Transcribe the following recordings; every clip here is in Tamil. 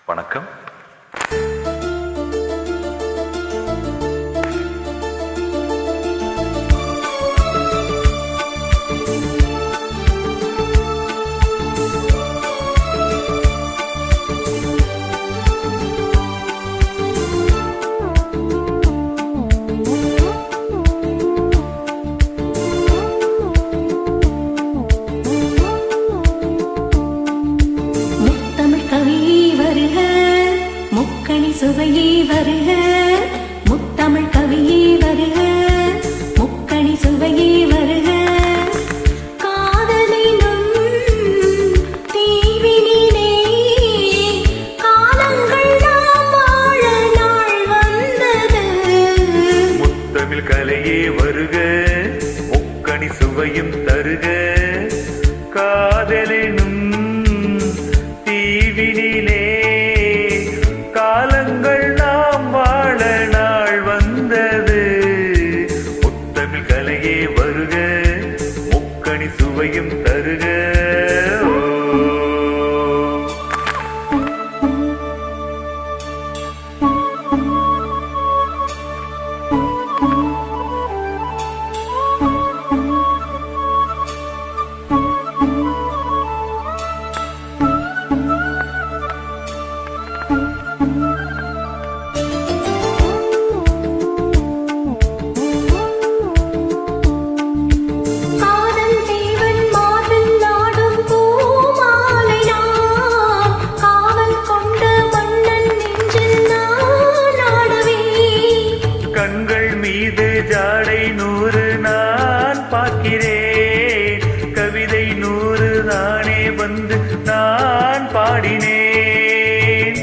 வணக்கம். சுவையே வருக, முத்தமிழ் கவியே வருக, முக்கணி சுவையே வருக. காதலினும் தீவினிலே காலங்கள் நாம் வாழ நாள் வந்தது. முத்தமிழ் கலையே வருக, முக்கணி சுவையும் தருக. காதலினும் தீவினிலே காலங்கள் நாம் வாழ நாள் வந்தது. முத்தமிழ் கலையே வருக, முக்கணி சுவையும் தருக. ஜாடை 100 நான் பார்க்கிறேன், கவிதை 100 நானே வந்து நான் பாடினேன்.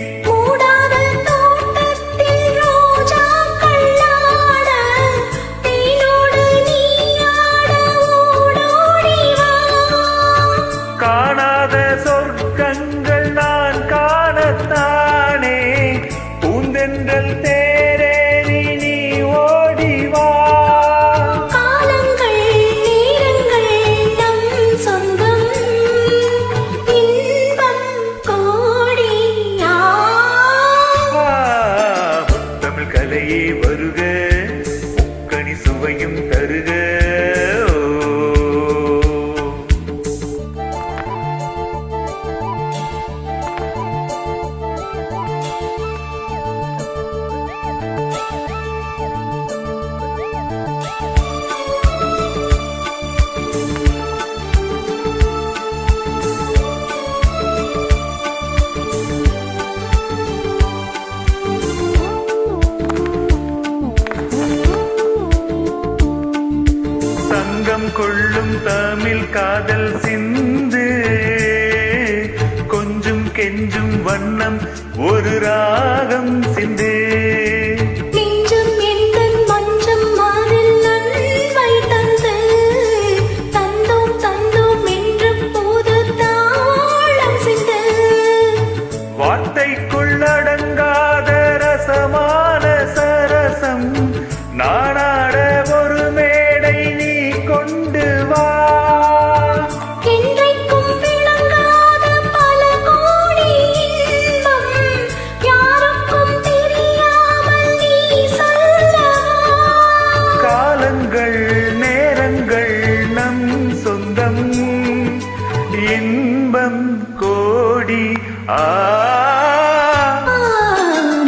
காணாத சொர்க்கங்கள் நான் காணத்தானே பூந்தென்றல் கலையே வருக, முக்கணி சுவையும் தருக. கொள்ளும் தமிழ் காதல் சிந்து, கொஞ்சம் கெஞ்சும் வண்ணம் ஒரு ராகம் சிந்து. வார்த்தைக்குள்ளடங்காத ரசமான சரசம் நாடாட ஒரு மேடை நீ கொண்டு வா. என்றைக்கும் விளங்காத பல கோடி இன்பம் யாருக்கும் தெரியாமல் நீ சொல்லவா. காலங்கள் நேரங்கள் நம் சொந்தம், இன்பம் கோடி.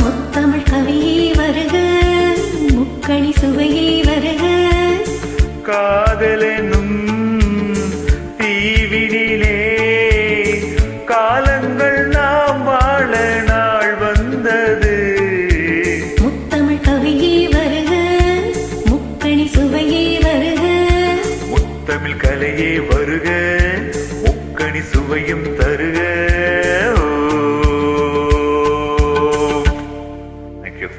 முத்தமிழ் கவியே வருக, முக்கணி சுவையே வருக. காதலெனும் தீவினிலே காலங்கள் நாம் வாழ நாள் வந்தது. முத்தமிழ் கவியே வருக, முக்கணி சுவையே வருக. முத்தமிழ் கலையே வருக, முக்கணி சுவையும் தருக. Thank you.